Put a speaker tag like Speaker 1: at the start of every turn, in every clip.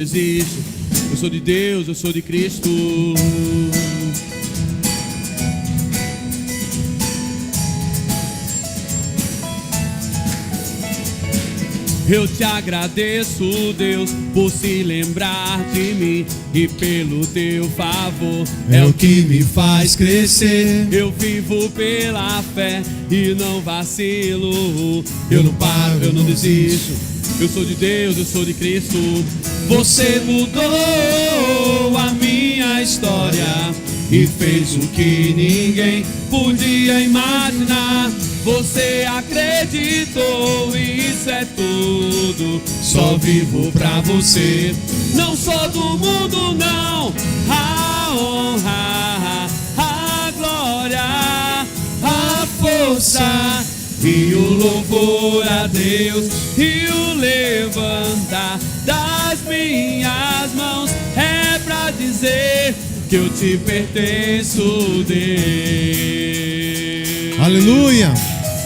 Speaker 1: Existo, eu sou de Deus, eu sou de Cristo. Eu te agradeço, Deus, por se lembrar de mim e pelo teu favor.
Speaker 2: É o que me faz crescer.
Speaker 1: Eu vivo pela fé e não vacilo.
Speaker 2: Eu não paro,
Speaker 1: eu não desisto. Eu sou de Deus, eu sou de Cristo. Você mudou a minha história e fez o que ninguém podia imaginar. Você acreditou, isso é tudo. Só vivo pra você. Não sou do mundo, não. A honra, a glória, a força e o louvor a Deus e o levantar das minhas mãos é pra dizer que eu te pertenço, Deus.
Speaker 2: Aleluia!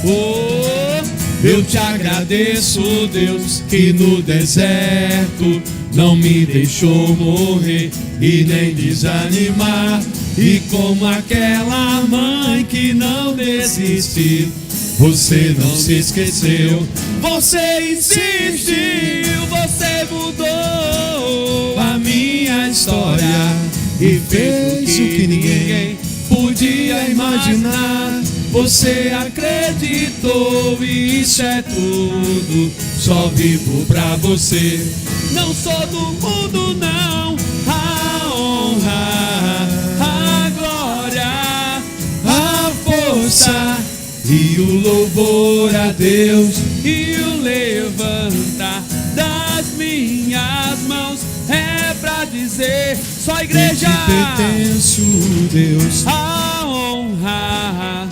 Speaker 1: Oh, eu te agradeço, Deus, que no deserto não me deixou morrer e nem desanimar. E como aquela mãe que não desistiu, você não se esqueceu, você insistiu, você mudou a minha história e fez o que ninguém podia imaginar. Você acreditou e isso é tudo. Só vivo pra você. Não sou do mundo, não. A honra, a glória, a força e o louvor a Deus e o levantar das minhas mãos é pra dizer, só a igreja.
Speaker 2: Eu te pertenço, Deus.
Speaker 1: A honra,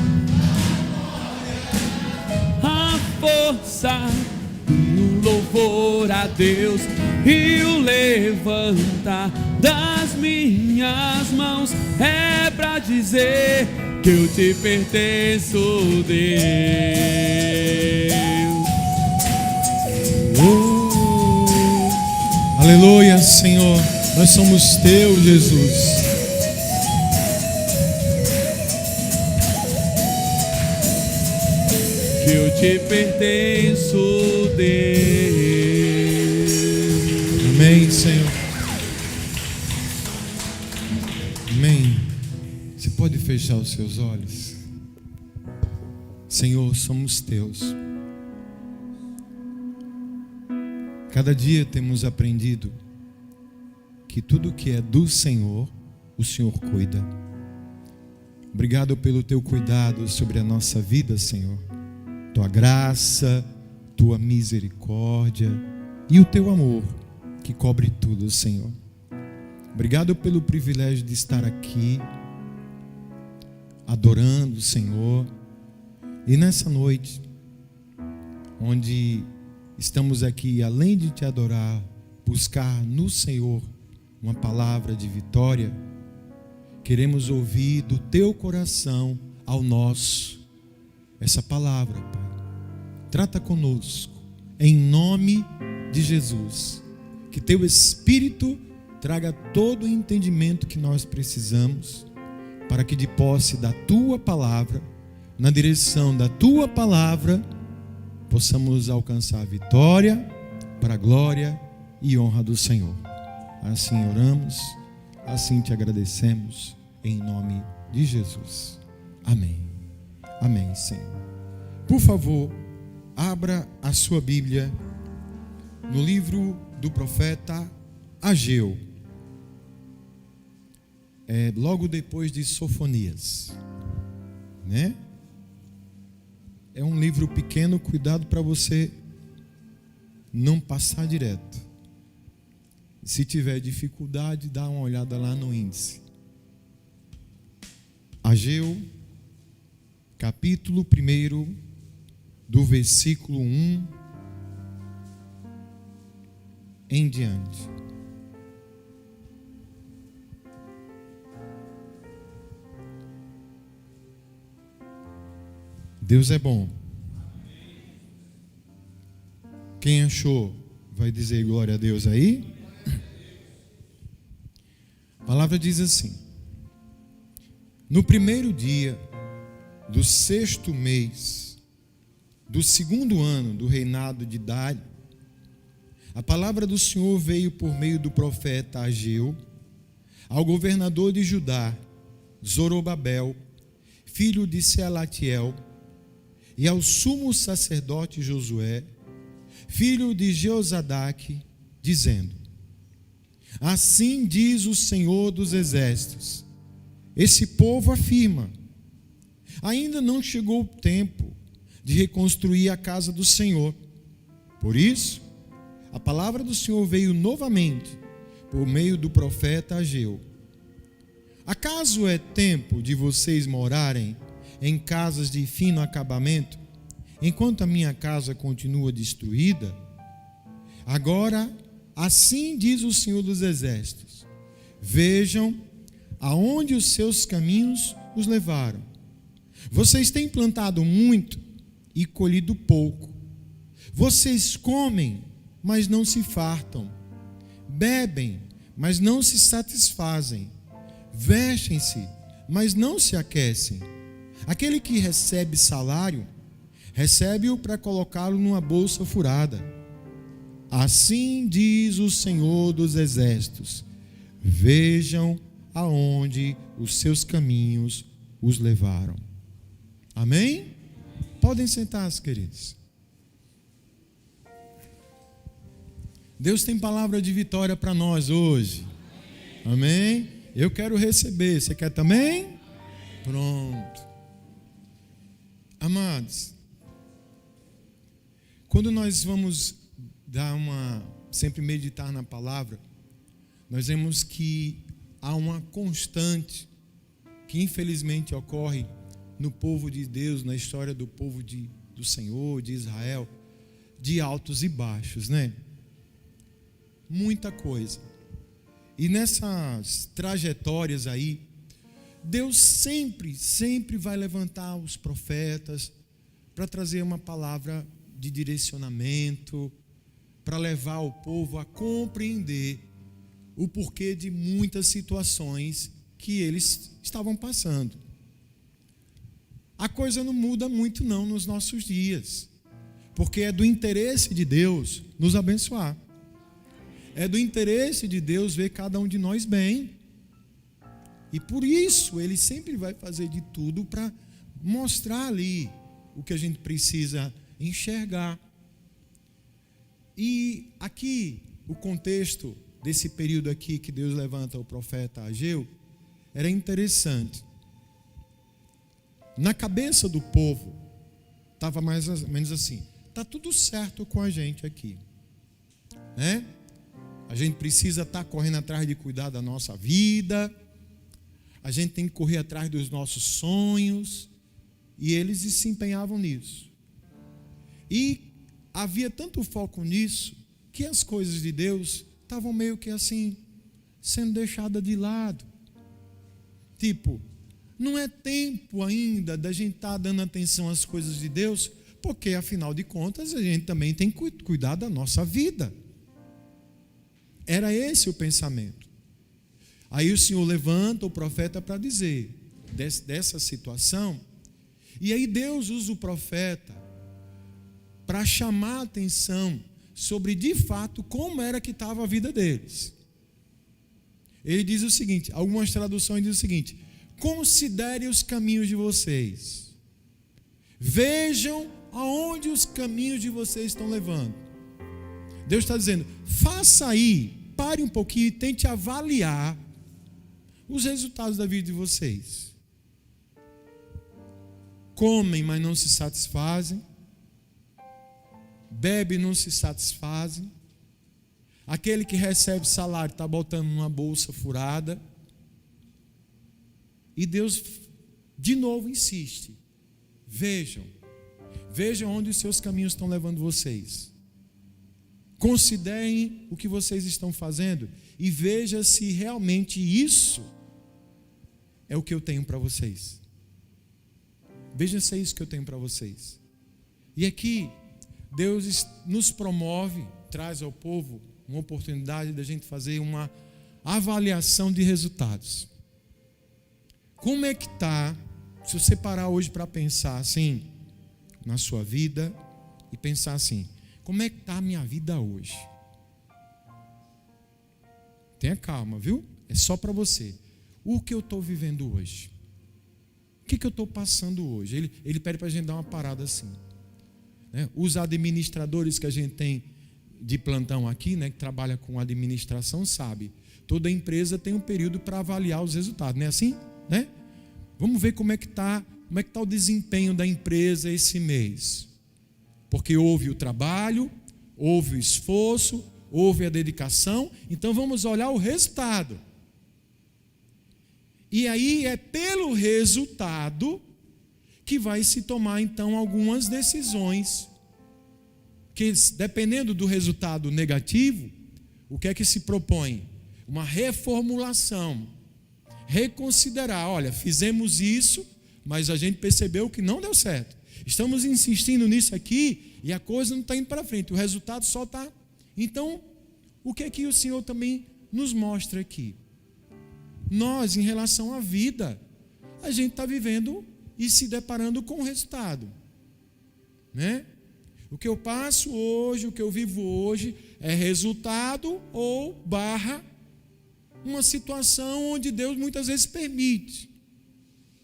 Speaker 1: a força e o louvor a Deus e o levantar das minhas mãos é pra dizer que eu te pertenço, Deus.
Speaker 2: Aleluia, Senhor. Nós somos teus, Jesus.
Speaker 1: Que eu te pertenço, Deus.
Speaker 2: Amém, Senhor. Amém. Você pode fechar os seus olhos? Senhor, somos teus. Cada dia temos aprendido que tudo que é do Senhor, o Senhor cuida. Obrigado pelo teu cuidado sobre a nossa vida, Senhor. Tua graça, tua misericórdia e o teu amor que cobre tudo, Senhor. Obrigado pelo privilégio de estar aqui adorando o Senhor. E nessa noite, onde estamos aqui, além de te adorar, buscar no Senhor uma palavra de vitória, queremos ouvir do teu coração ao nosso essa palavra, Pai. Trata conosco, em nome de Jesus. Que teu Espírito traga todo o entendimento que nós precisamos, para que de posse da tua palavra, na direção da tua palavra, possamos alcançar a vitória para a glória e honra do Senhor. Assim oramos, assim te agradecemos, em nome de Jesus. Amém. Amém, Senhor. Por favor, abra a sua Bíblia no livro do profeta Ageu. Logo depois de Sofonias, né? É um livro pequeno, cuidado para você não passar direto. Se tiver dificuldade, dá uma olhada lá no índice. Ageu, capítulo 1, do versículo 1 em diante. Deus é bom. Quem achou, vai dizer glória a Deus aí. palavra diz assim: no primeiro dia do 6º mês do 2º ano do reinado de Dário, a palavra do Senhor veio por meio do profeta Ageu ao governador de Judá, Zorobabel, filho de Sealatiel, e ao sumo sacerdote Josué, filho de Jeozadaque, dizendo: assim diz o Senhor dos Exércitos, esse povo afirma, ainda não chegou o tempo de reconstruir a casa do Senhor. Por isso, a palavra do Senhor veio novamente por meio do profeta Ageu. Acaso é tempo de vocês morarem em casas de fino acabamento, enquanto a minha casa continua destruída? Agora, assim diz o Senhor dos Exércitos: vejam aonde os seus caminhos os levaram. Vocês têm plantado muito e colhido pouco. Vocês comem, mas não se fartam. Bebem, mas não se satisfazem. Vestem-se, mas não se aquecem. Aquele que recebe salário, recebe-o para colocá-lo numa bolsa furada. Assim diz o Senhor dos Exércitos: vejam aonde os seus caminhos os levaram. Amém? Podem sentar-se, queridos. Deus tem palavra de vitória para nós hoje. Amém? Eu quero receber. Você quer também? Pronto. Amados, quando nós vamos sempre meditar na palavra, nós vemos que há uma constante que infelizmente ocorre no povo de Deus, na história do povo do Senhor, de Israel, de altos e baixos, né? Muita coisa. E nessas trajetórias aí, Deus sempre vai levantar os profetas para trazer uma palavra de direcionamento, para levar o povo a compreender o porquê de muitas situações que eles estavam passando. A coisa não muda muito não nos nossos dias, porque é do interesse de Deus nos abençoar. É do interesse de Deus ver cada um de nós bem. E por isso Ele sempre vai fazer de tudo para mostrar ali o que a gente precisa enxergar. E aqui, o contexto desse período aqui que Deus levanta o profeta Ageu, era interessante. Na cabeça do povo, estava mais ou menos assim: está tudo certo com a gente aqui, né? A gente precisa estar correndo atrás de cuidar da nossa vida, a gente tem que correr atrás dos nossos sonhos, e eles se empenhavam nisso. E havia tanto foco nisso, que as coisas de Deus estavam meio que assim, sendo deixadas de lado. Tipo, não é tempo ainda da gente estar dando atenção às coisas de Deus, porque afinal de contas a gente também tem que cuidar da nossa vida. Era esse o pensamento. Aí o Senhor levanta o profeta para dizer dessa situação, e aí Deus usa o profeta para chamar a atenção sobre de fato como era que estava a vida deles. Ele diz o seguinte, algumas traduções dizem o seguinte: considere os caminhos de vocês, vejam aonde os caminhos de vocês estão levando. Deus está dizendo, faça aí, pare um pouquinho e tente avaliar os resultados da vida de vocês. Comem, mas não se satisfazem. Bebem, não se satisfazem. Aquele que recebe salário está botando numa bolsa furada. E Deus de novo insiste: vejam onde os seus caminhos estão levando vocês. Considerem o que vocês estão fazendo e veja se realmente isso é o que eu tenho para vocês. Veja se é isso que eu tenho para vocês. E aqui Deus nos promove, traz ao povo uma oportunidade da gente fazer uma avaliação de resultados. Como é que está, se você parar hoje para pensar assim, na sua vida, e pensar assim, como é que está a minha vida hoje? Tenha calma, viu? É só para você. O que eu estou vivendo hoje? O que eu estou passando hoje? Ele pede para a gente dar uma parada assim. Né? Os administradores que a gente tem de plantão aqui, né, que trabalha com administração, sabe. Toda empresa tem um período para avaliar os resultados, não é assim? Né? Vamos ver como é que está o desempenho da empresa esse mês. Porque houve o trabalho, houve o esforço, houve a dedicação, então vamos olhar o resultado. E aí é pelo resultado que vai se tomar então algumas decisões. Que dependendo do resultado negativo, o que é que se propõe? Uma reformulação. Reconsiderar, olha, fizemos isso, mas a gente percebeu que não deu certo. Estamos insistindo nisso aqui e a coisa não está indo para frente, o resultado só está. Então, o que é que o Senhor também nos mostra aqui? Nós, em relação à vida, a gente está vivendo e se deparando com o resultado, né? O que eu passo hoje, o que eu vivo hoje, é resultado ou barra uma situação onde Deus muitas vezes permite.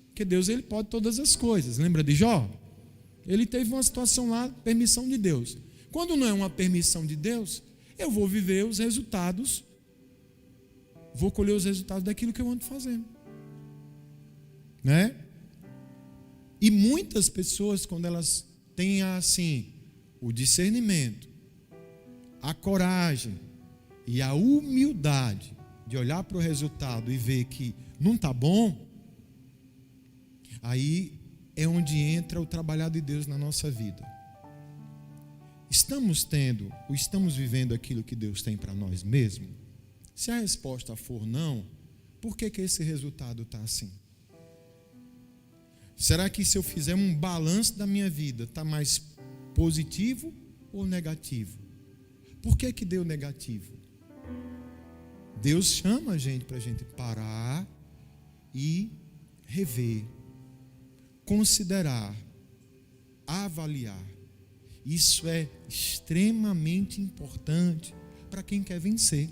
Speaker 2: Porque Deus, ele pode todas as coisas. Lembra de Jó? Ele teve uma situação lá, permissão de Deus. Quando não é uma permissão de Deus, eu vou viver os resultados, vou colher os resultados daquilo que eu ando fazendo, né? E muitas pessoas, quando elas têm assim o discernimento, a coragem e a humildade de olhar para o resultado e ver que não está bom, aí é onde entra o trabalhar de Deus na nossa vida. Estamos vivendo aquilo que Deus tem para nós mesmo? Se a resposta for não, por que esse resultado está assim? Será que se eu fizer um balanço da minha vida, está mais positivo ou negativo? Por que deu negativo? Deus chama a gente para a gente parar e rever, considerar, avaliar. Isso é extremamente importante para quem quer vencer,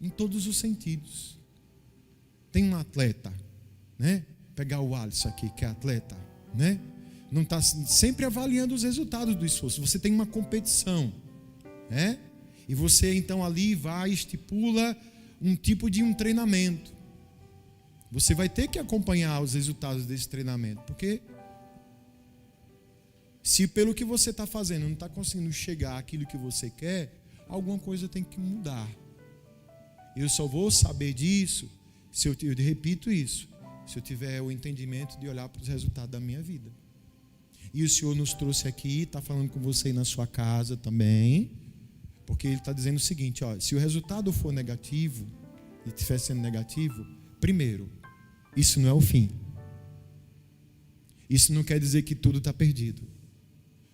Speaker 2: em todos os sentidos. Tem um atleta, né? Pegar o Alisson aqui, que é atleta, né? Não está sempre avaliando os resultados do esforço. Você tem uma competição, né? E você então ali vai, estipula um tipo de um treinamento. Você vai ter que acompanhar os resultados desse treinamento, porque se pelo que você está fazendo não está conseguindo chegar àquilo que você quer, alguma coisa tem que mudar. Eu só vou saber disso, eu repito isso, se eu tiver o entendimento de olhar para os resultados da minha vida. E o Senhor nos trouxe aqui, está falando com você aí na sua casa também, porque Ele está dizendo o seguinte, ó, se o resultado for negativo, e estiver sendo negativo, primeiro, isso não é o fim. Isso não quer dizer que tudo está perdido.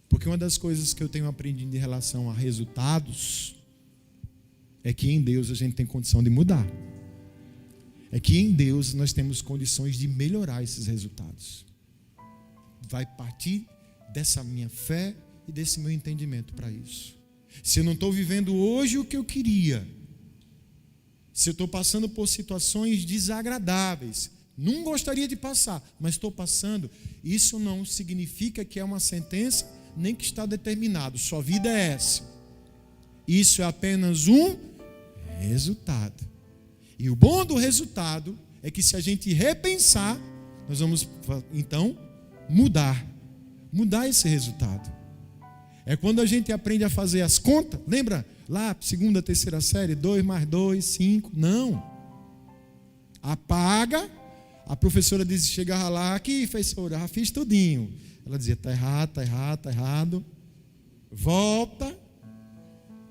Speaker 2: Porque uma das coisas que eu tenho aprendido em relação a resultados é que em Deus a gente tem condição de mudar. É que em Deus nós temos condições de melhorar esses resultados. Vai partir dessa minha fé e desse meu entendimento para isso. Se eu não estou vivendo hoje o que eu queria, se eu estou passando por situações desagradáveis, não gostaria de passar, mas estou passando, isso não significa que é uma sentença, nem que está determinado, sua vida é essa. Isso é apenas um resultado. E o bom do resultado é que se a gente repensar, nós vamos então mudar esse resultado. É quando a gente aprende a fazer as contas, lembra lá, segunda, terceira série, 2 mais 2, 5, não. Apaga, a professora diz, chegava lá, aqui, professora, já fiz tudinho. Ela dizia, está errado, está errado, está errado. Volta.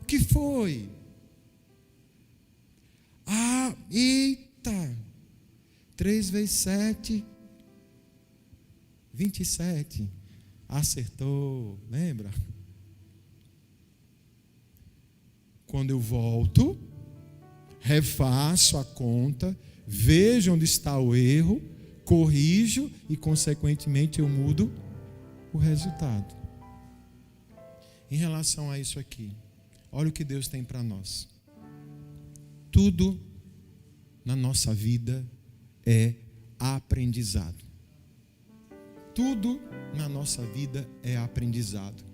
Speaker 2: O que foi? Ah, eita. 3 vezes 7, 27. Acertou, lembra? Quando eu volto, refaço a conta, vejo onde está o erro, corrijo e, consequentemente, eu mudo o resultado. Em relação a isso aqui, olha o que Deus tem para nós. Tudo na nossa vida é aprendizado. Tudo na nossa vida é aprendizado.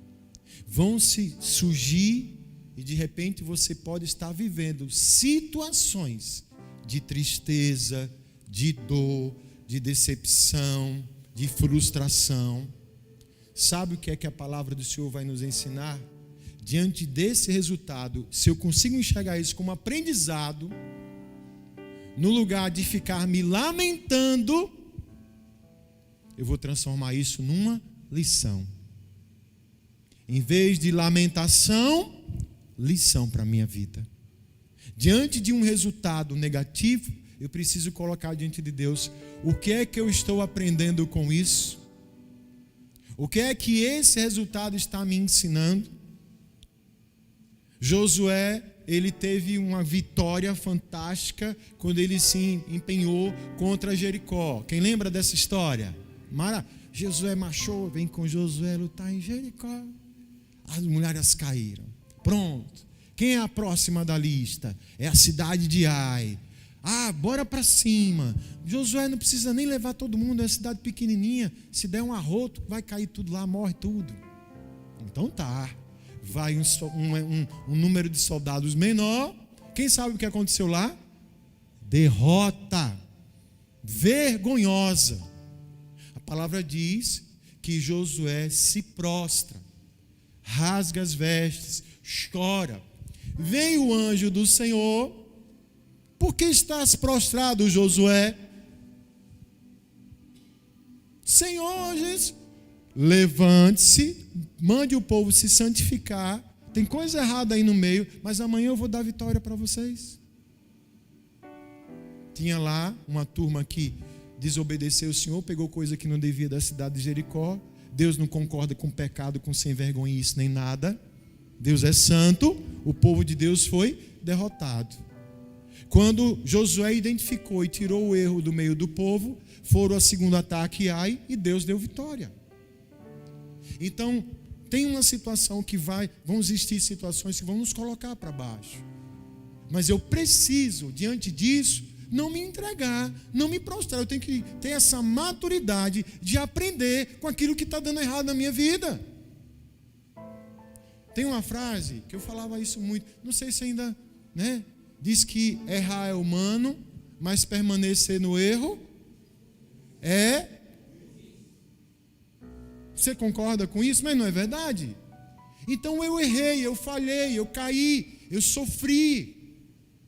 Speaker 2: Vão se surgir e de repente você pode estar vivendo situações de tristeza, de dor, de decepção, de frustração. Sabe o que é que a palavra do Senhor vai nos ensinar? Diante desse resultado, se eu consigo enxergar isso como aprendizado, no lugar de ficar me lamentando, eu vou transformar isso numa lição. Em vez de lamentação, lição para a minha vida. Diante de um resultado negativo, eu preciso colocar diante de Deus o que é que eu estou aprendendo com isso. O que é que esse resultado está me ensinando? Josué, ele teve uma vitória fantástica quando ele se empenhou contra Jericó. Quem lembra dessa história? Josué marchou, vem com Josué lutar em Jericó. As mulheres caíram. Pronto. Quem é a próxima da lista? É a cidade de Ai. Bora para cima. Josué não precisa nem levar todo mundo, é uma cidade pequenininha. Se der um arroto, vai cair tudo lá, morre tudo. Então tá. Vai um número de soldados menor. Quem sabe o que aconteceu lá? Derrota vergonhosa. A palavra diz que Josué se prostra, rasga as vestes, chora. Vem o anjo do Senhor. Por que estás prostrado, Josué? Senhor, Jesus, levante-se, mande o povo se santificar. Tem coisa errada aí no meio, mas amanhã eu vou dar vitória para vocês. Tinha lá uma turma que desobedeceu o Senhor, pegou coisa que não devia da cidade de Jericó. Deus não concorda com pecado, com sem vergonhice nem nada. Deus é santo, o povo de Deus foi derrotado. Quando Josué identificou e tirou o erro do meio do povo, foram ao segundo ataque Ai e Deus deu vitória. Então, tem uma situação que vão existir situações que vão nos colocar para baixo. Mas eu preciso, diante disso, não me entregar, não me prostrar. Eu tenho que ter essa maturidade de aprender com aquilo que está dando errado na minha vida. Tem uma frase que eu falava isso muito, não sei se ainda, diz que errar é humano, mas permanecer no erro é... Você concorda com isso? Mas não é verdade? Então eu errei, eu falhei, eu caí, eu sofri.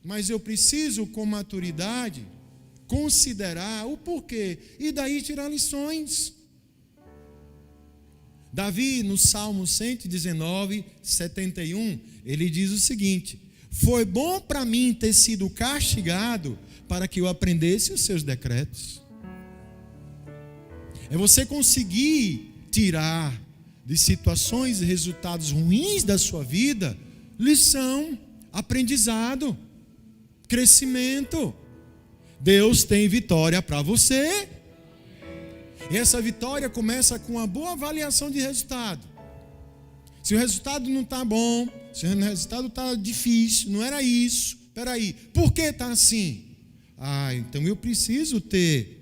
Speaker 2: Mas eu preciso, com maturidade, considerar o porquê e daí tirar lições. Davi, no Salmo 119, 71, ele diz o seguinte: foi bom para mim ter sido castigado para que eu aprendesse os seus decretos. É você conseguir tirar de situações e resultados ruins da sua vida lição, aprendizado, crescimento. Deus tem vitória para você. E essa vitória começa com uma boa avaliação de resultado. Se o resultado não está bom, se o resultado está difícil, não era isso, peraí, por que está assim? Então eu preciso ter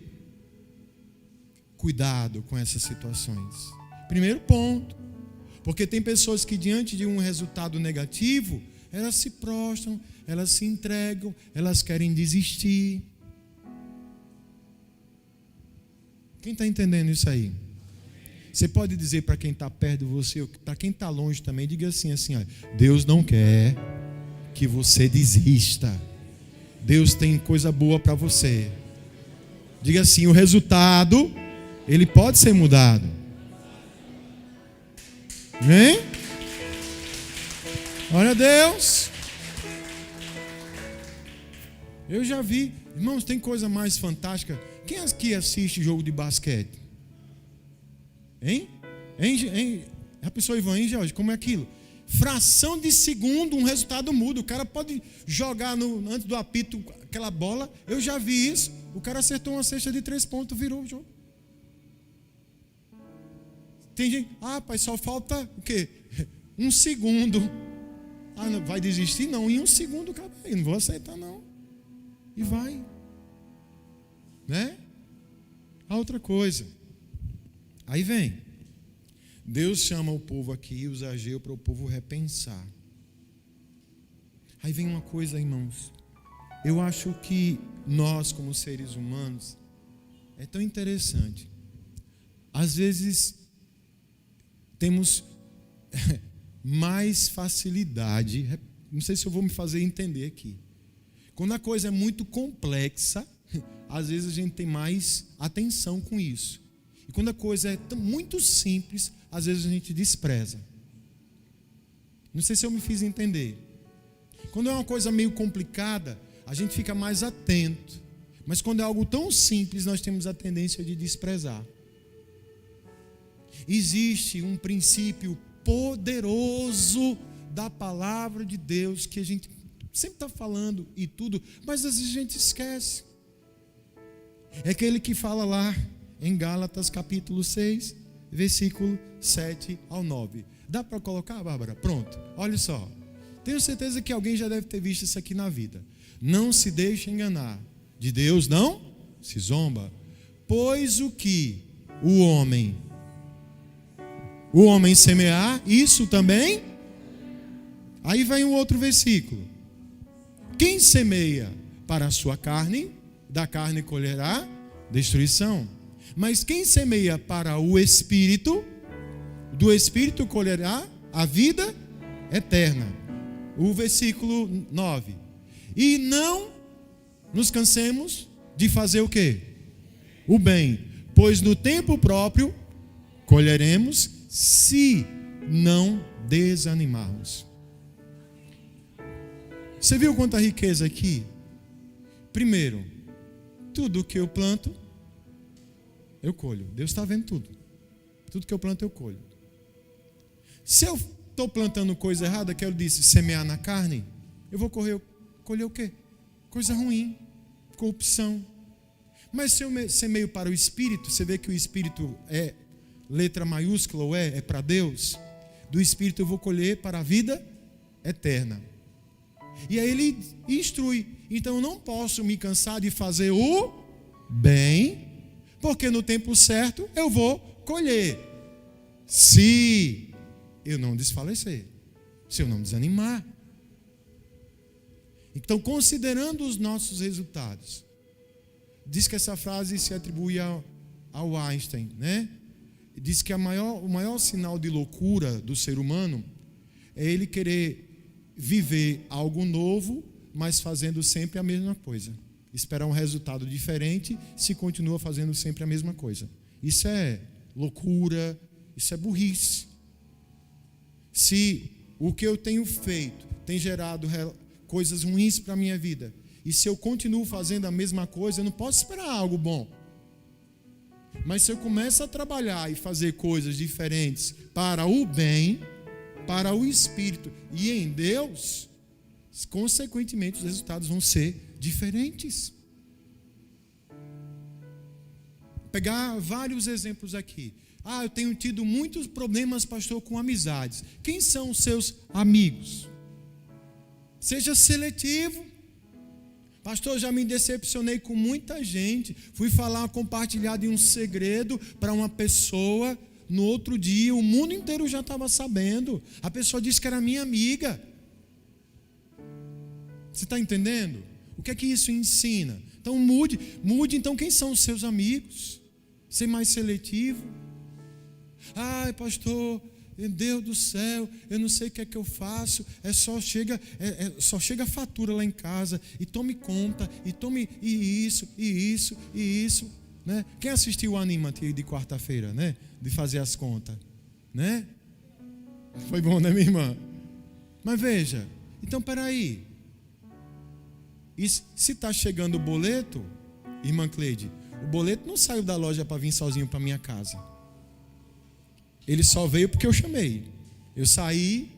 Speaker 2: cuidado com essas situações. Primeiro ponto, porque tem pessoas que diante de um resultado negativo, elas se prostram, elas se entregam, elas querem desistir. Quem está entendendo isso aí? Você pode dizer para quem está perto de você, para quem está longe também, diga assim, olha, Deus não quer que você desista. Deus tem coisa boa para você. Diga assim, o resultado, ele pode ser mudado. Amém? Glória a Deus. Eu já vi, irmãos, tem coisa mais fantástica. Quem aqui assiste jogo de basquete? Hein? A pessoa Ivan, hein, Jorge? Como é aquilo? fração de segundo, um resultado muda. O cara pode jogar antes do apito aquela bola. Eu já vi isso. O cara acertou uma cesta de 3 pontos, virou o jogo. Tem gente, pai, só falta o quê? 1 segundo. Não vai desistir? Não, em 1 segundo, cara, eu não vou aceitar não. E vai. Né? A outra coisa. Aí vem. Deus chama o povo aqui, usa Ageu para o povo repensar. Aí vem uma coisa, irmãos. Eu acho que nós, como seres humanos, é tão interessante. Às vezes, temos mais facilidade. Não sei se eu vou me fazer entender aqui. Quando a coisa é muito complexa, às vezes a gente tem mais atenção com isso. E quando a coisa é muito simples, às vezes a gente despreza. Não sei se eu me fiz entender. Quando é uma coisa meio complicada, a gente fica mais atento. Mas quando é algo tão simples, nós temos a tendência de desprezar. Existe um princípio poderoso da palavra de Deus que a gente sempre está falando e tudo, mas às vezes a gente esquece. É aquele que fala lá em Gálatas capítulo 6, versículo 7 ao 9. Dá para colocar, Bárbara? Pronto, olha só. Tenho certeza que alguém já deve ter visto isso aqui na vida. Não se deixe enganar. De Deus não se zomba. Pois o que o homem semear, isso também. Aí vem o outro versículo. Quem semeia para a sua carne, da carne colherá destruição. Mas quem semeia para o Espírito, do Espírito colherá a vida eterna. O versículo 9. E não nos cansemos de fazer o quê? O bem. Pois no tempo próprio colheremos, se não desanimarmos. Você viu quanta riqueza aqui? Primeiro, tudo que eu planto, eu colho. Deus está vendo tudo. Tudo que eu planto, eu colho. Se eu estou plantando coisa errada, que eu disse, semear na carne, eu vou colher o quê? Coisa ruim, corrupção. Mas se eu semeio para o Espírito, você vê que o Espírito é letra maiúscula ou é para Deus. Do Espírito eu vou colher para a vida eterna. E aí ele instrui. Então eu não posso me cansar de fazer o bem, porque no tempo certo eu vou colher. Se eu não desfalecer, se eu não desanimar. Então, considerando os nossos resultados, diz que essa frase se atribui ao Einstein, né? Diz que o maior sinal de loucura do ser humano é ele querer viver algo novo, mas fazendo sempre a mesma coisa. Esperar um resultado diferente se continua fazendo sempre a mesma coisa. Isso é loucura, isso é burrice. Se o que eu tenho feito tem gerado coisas ruins para a minha vida, e se eu continuo fazendo a mesma coisa, eu não posso esperar algo bom. Mas se eu começo a trabalhar e fazer coisas diferentes para o bem, para o Espírito e em Deus, consequentemente os resultados vão ser diferentes. Pegar vários exemplos aqui. Eu tenho tido muitos problemas, pastor, com amizades. Quem são os seus amigos? Seja seletivo. Pastor, já me decepcionei com muita gente. Fui compartilhar de um segredo para uma pessoa. No outro dia, o mundo inteiro já estava sabendo. A pessoa disse que era minha amiga. Você está entendendo? O que é que isso ensina? Então mude. Então quem são os seus amigos? Ser mais seletivo. Pastor, meu Deus do céu, eu não sei o que é que eu faço. Só chega a fatura lá em casa e tome conta e isso, né? Quem assistiu o Anima-te de quarta-feira, né? De fazer as contas, né? Foi bom, né, minha irmã? Mas veja, então peraí. E se está chegando o boleto, irmã Cleide, o boleto não saiu da loja para vir sozinho para minha casa. Ele só veio porque eu chamei. Eu saí,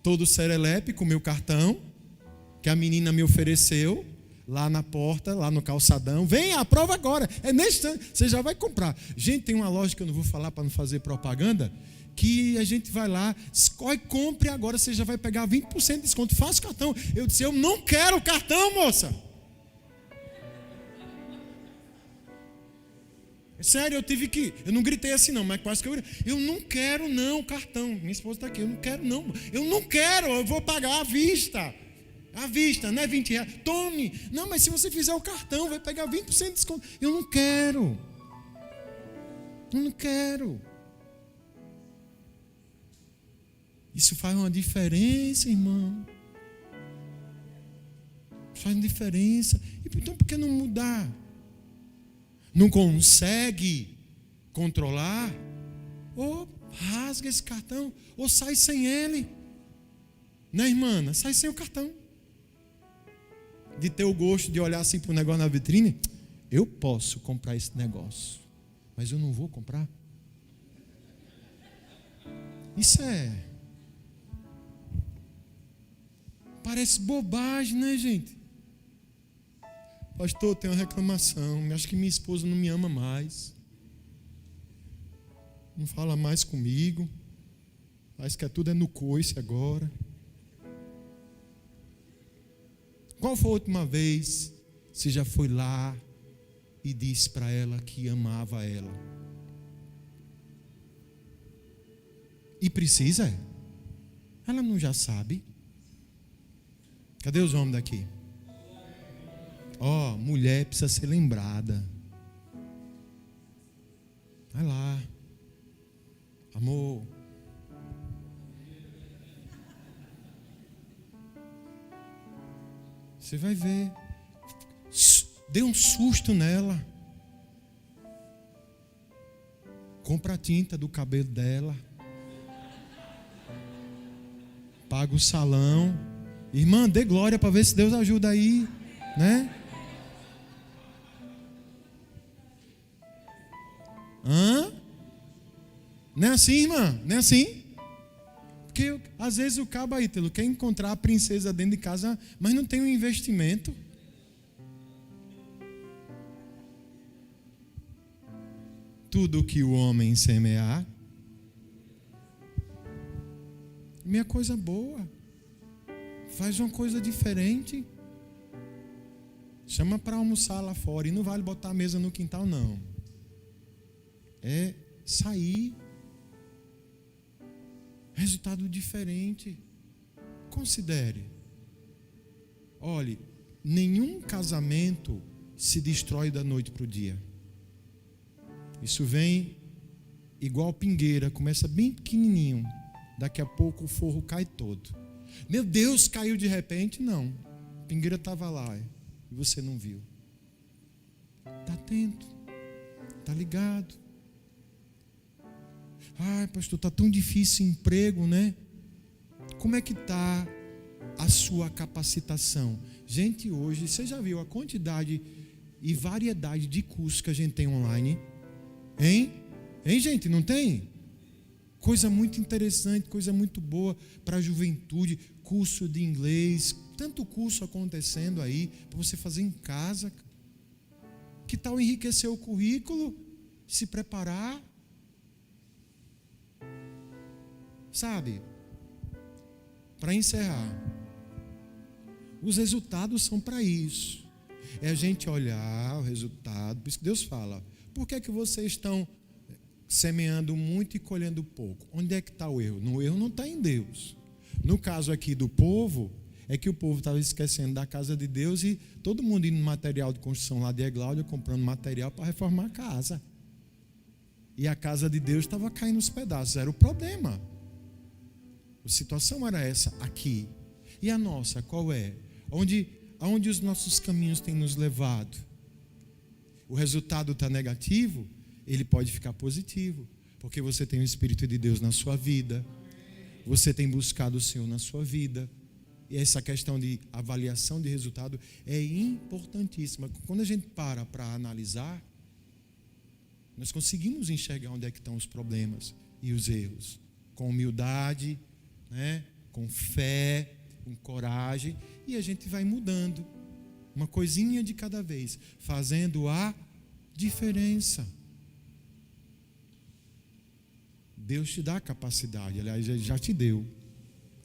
Speaker 2: todo serelepe com o meu cartão, que a menina me ofereceu, lá na porta, lá no calçadão. Vem, aprova agora. É nesse instante, você já vai comprar. Gente, tem uma loja que eu não vou falar para não fazer propaganda, que a gente vai lá, escolhe, compre agora, você já vai pegar 20% de desconto. Faça o cartão. Eu disse, eu não quero o cartão, moça. Sério, eu não gritei assim não, mas quase que eu não quero não o cartão. Minha esposa está aqui, eu não quero não. Eu vou pagar à vista. À vista, não é R$20. Tome. Não, mas se você fizer o cartão, vai pegar 20% de desconto. Eu não quero. Isso faz uma diferença, irmão. Faz uma diferença. Então por que não mudar? Não consegue controlar? Ou rasga esse cartão, ou sai sem ele. Né, irmã? Sai sem o cartão. De ter o gosto de olhar assim para o negócio na vitrine, eu posso comprar esse negócio, mas eu não vou comprar. Isso parece bobagem, né, gente? Pastor, tem uma reclamação, acho que minha esposa não me ama mais, não fala mais comigo, parece que tudo é no coice agora. Qual foi a última vez que você já foi lá e disse para ela que amava ela? E precisa? Ela não já sabe? Cadê os homens daqui? Mulher precisa ser lembrada. Vai lá. Amor. Você vai ver. Dê um susto nela. Compra a tinta do cabelo dela. Paga o salão. Irmã, dê glória para ver se Deus ajuda aí, né? Não é assim, irmã? Não é assim? Porque às vezes o cabo aí, quer encontrar a princesa dentro de casa, mas não tem um investimento. Tudo que o homem semear, minha coisa boa. Faz uma coisa diferente. Chama para almoçar lá fora. E não vale botar a mesa no quintal, não. É sair. Resultado diferente. Considere. Olhe, nenhum casamento se destrói da noite para o dia. Isso vem igual pingueira, começa bem pequenininho. Daqui a pouco o forro cai todo. Meu Deus, caiu de repente? Não. A pingueira estava lá e você não viu. Está atento. Está ligado. Ai, pastor, está tão difícil o emprego, né? Como é que está a sua capacitação? Gente, hoje, você já viu a quantidade e variedade de cursos que a gente tem online? Hein, gente, não tem? Coisa muito interessante, coisa muito boa para a juventude, curso de inglês, tanto curso acontecendo aí, para você fazer em casa. Que tal enriquecer o currículo, se preparar? Sabe, para encerrar, os resultados são para isso. É a gente olhar o resultado, por isso que Deus fala, por que vocês estão semeando muito e colhendo pouco? Onde é que está o erro? O erro não está em Deus. No caso aqui do povo, é que o povo estava esquecendo da casa de Deus e todo mundo indo no material de construção lá de Egláudia, comprando material para reformar a casa. E a casa de Deus estava caindo nos pedaços, era o problema. A situação era essa aqui. E a nossa, qual é? Aonde os nossos caminhos têm nos levado? O resultado está negativo, ele pode ficar positivo, porque você tem o Espírito de Deus na sua vida, você tem buscado o Senhor na sua vida, e essa questão de avaliação de resultado é importantíssima. Quando a gente para analisar, nós conseguimos enxergar onde é que estão os problemas e os erros, com humildade, né? com fé, com coragem, e a gente vai mudando. Uma coisinha de cada vez, fazendo a diferença. Deus te dá capacidade, aliás, Ele já te deu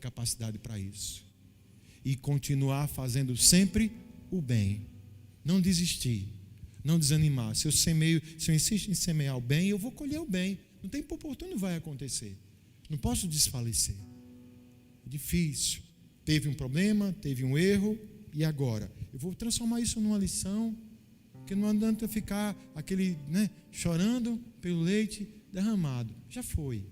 Speaker 2: capacidade para isso. E continuar fazendo sempre o bem. Não desistir, não desanimar. Se eu insisto em semear o bem, eu vou colher o bem. No tempo oportuno vai acontecer. Não posso desfalecer. É difícil. Teve um problema, teve um erro, e agora? Eu vou transformar isso numa lição, porque não adianta ficar chorando pelo leite derramado. Já foi.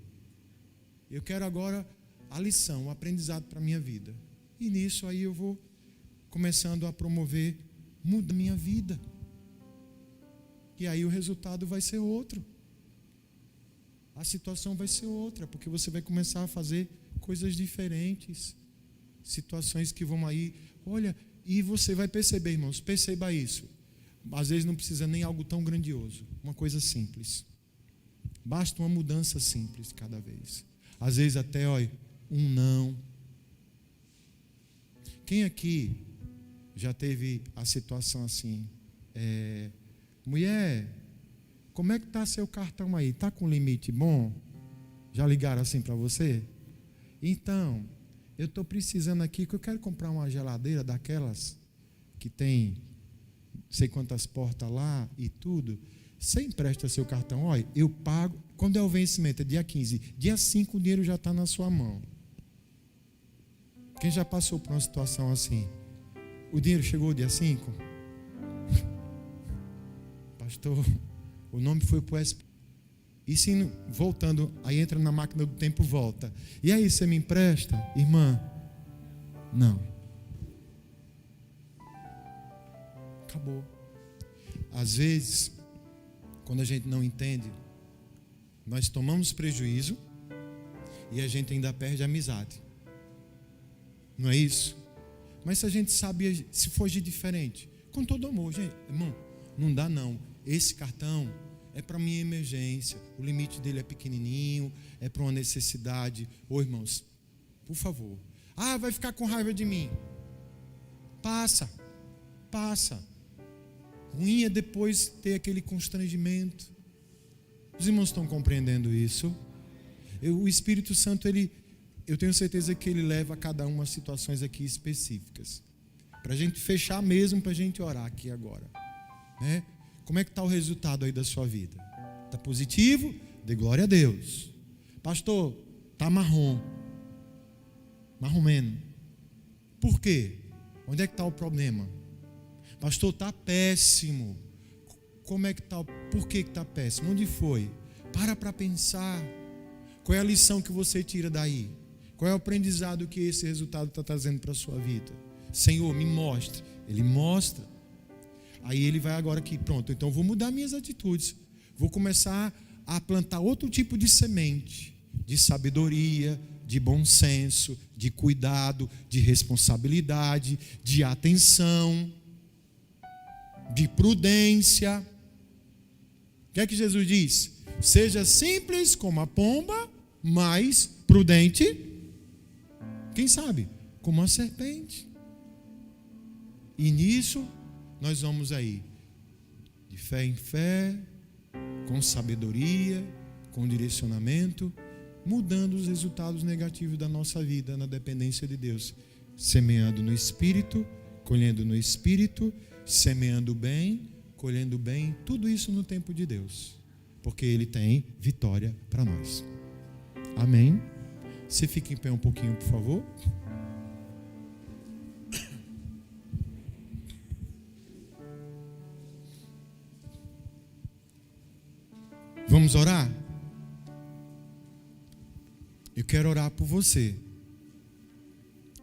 Speaker 2: Eu quero agora a lição, o aprendizado para a minha vida. E nisso aí eu vou começando a promover, muda a minha vida. E aí o resultado vai ser outro. A situação vai ser outra, porque você vai começar a fazer coisas diferentes. Situações que vão aí, olha, e você vai perceber, irmãos, perceba isso. Às vezes não precisa nem algo tão grandioso, uma coisa simples. Basta uma mudança simples cada vez. Às vezes até, olha, um não. Quem aqui já teve a situação assim? Mulher, como é que está seu cartão aí? Está com limite bom? Já ligaram assim para você? Então, eu estou precisando aqui, que eu quero comprar uma geladeira daquelas que tem não sei quantas portas lá e tudo. Você empresta seu cartão, olha, eu pago. Quando é o vencimento? É dia 15. Dia 5 o dinheiro já está na sua mão. Quem já passou por uma situação assim? O dinheiro chegou dia 5? Pastor, o nome foi para o SP. E se voltando, aí entra na máquina do tempo, volta. E aí, você me empresta? Irmã, não. Acabou. Às vezes, quando a gente não entende, nós tomamos prejuízo e a gente ainda perde a amizade. Não é isso? Mas se a gente sabe, se fosse diferente, com todo amor, gente, irmão, não dá não. Esse cartão é para minha emergência, o limite dele é pequenininho, é para uma necessidade. Ô irmãos, por favor. Ah, vai ficar com raiva de mim. Passa. Ruim é depois ter aquele constrangimento. Os irmãos estão compreendendo isso? O Espírito Santo, eu tenho certeza que ele leva a cada uma a situações aqui específicas. Para a gente fechar mesmo, para a gente orar aqui agora. Né? Como é que está o resultado aí da sua vida? Está positivo? Dê glória a Deus. Pastor, está marromeno. Por quê? Onde é que está o problema? Pastor, está péssimo. Como é que está? Por que está péssimo? Onde foi? Para pensar. Qual é a lição que você tira daí? Qual é o aprendizado que esse resultado está trazendo para a sua vida? Senhor, me mostre. Ele mostra. Aí ele vai agora aqui, pronto, então vou mudar minhas atitudes. Vou começar a plantar outro tipo de semente, de sabedoria, de bom senso, de cuidado, de responsabilidade, de atenção, de prudência. O que é que Jesus diz? Seja simples como a pomba, mas prudente, quem sabe, como a serpente. E nisso nós vamos aí, de fé em fé, com sabedoria, com direcionamento, mudando os resultados negativos da nossa vida na dependência de Deus, semeando no Espírito, colhendo no Espírito, semeando bem, colhendo bem, tudo isso no tempo de Deus, porque Ele tem vitória para nós. Amém? Você fica em pé um pouquinho, por favor. Vamos orar? Eu quero orar por você.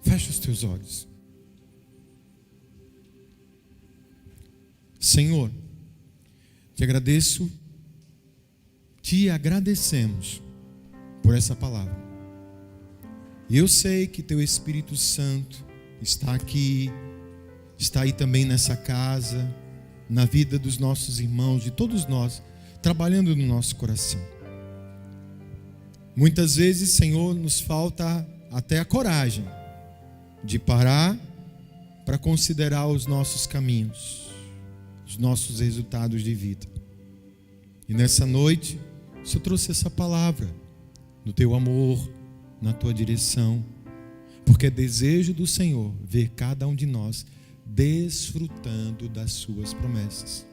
Speaker 2: Fecha os teus olhos. Senhor, te agradecemos por essa palavra. E eu sei que teu Espírito Santo está aqui, está aí também nessa casa, na vida dos nossos irmãos, de todos nós, trabalhando no nosso coração. Muitas vezes, Senhor, nos falta até a coragem de parar para considerar os nossos caminhos, os nossos resultados de vida. E nessa noite, o Senhor trouxe essa palavra no teu amor, na tua direção, porque é desejo do Senhor ver cada um de nós desfrutando das suas promessas.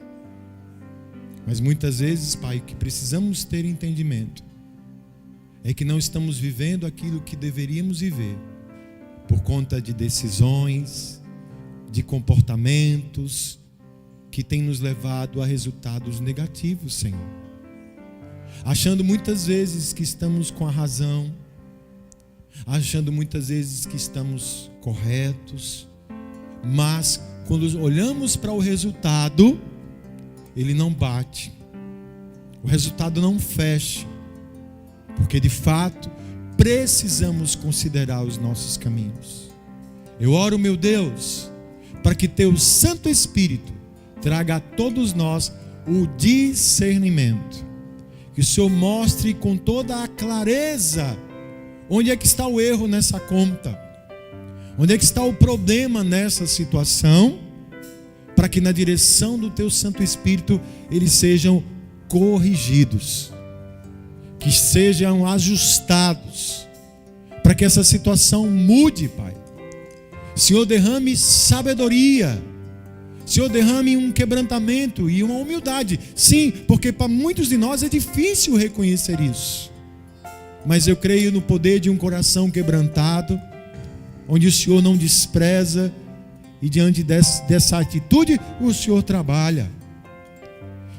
Speaker 2: Mas muitas vezes, Pai, o que precisamos ter entendimento é que não estamos vivendo aquilo que deveríamos viver por conta de decisões, de comportamentos que têm nos levado a resultados negativos, Senhor. Achando muitas vezes que estamos com a razão, achando muitas vezes que estamos corretos, mas quando olhamos para o resultado, ele não bate, o resultado não fecha, porque de fato precisamos considerar os nossos caminhos. Eu oro, meu Deus, para que teu Santo Espírito traga a todos nós o discernimento, que o Senhor mostre com toda a clareza onde é que está o erro nessa conta, onde é que está o problema nessa situação, para que na direção do teu Santo Espírito eles sejam corrigidos, que sejam ajustados, para que essa situação mude, Pai. Senhor, derrame sabedoria, Senhor, derrame um quebrantamento e uma humildade. Sim, porque para muitos de nós é difícil reconhecer isso, mas eu creio no poder de um coração quebrantado, onde o Senhor não despreza, e diante dessa atitude o Senhor trabalha.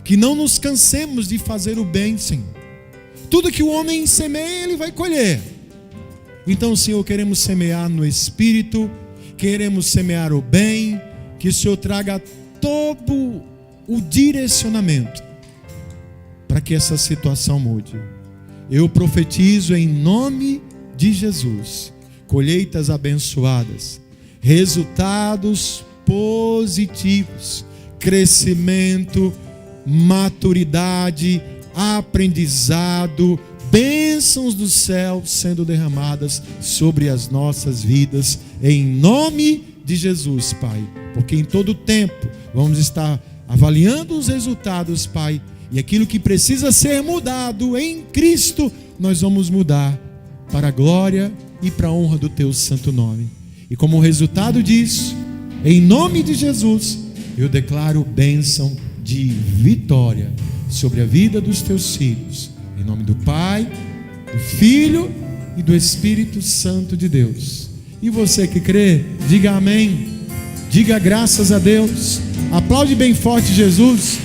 Speaker 2: Que não nos cansemos de fazer o bem, Senhor. Tudo que o homem semeia, ele vai colher. Então, Senhor, queremos semear no Espírito, queremos semear o bem, que o Senhor traga todo o direcionamento para que essa situação mude. Eu profetizo em nome de Jesus, colheitas abençoadas, resultados positivos, crescimento, maturidade, aprendizado, bênçãos do céu sendo derramadas sobre as nossas vidas, em nome de Jesus, Pai. Porque em todo tempo vamos estar avaliando os resultados, Pai, e aquilo que precisa ser mudado em Cristo, nós vamos mudar para a glória e para a honra do teu santo nome. E como resultado disso, em nome de Jesus, eu declaro bênção de vitória sobre a vida dos teus filhos. Em nome do Pai, do Filho e do Espírito Santo de Deus. E você que crê, diga amém. Diga graças a Deus. Aplaude bem forte Jesus.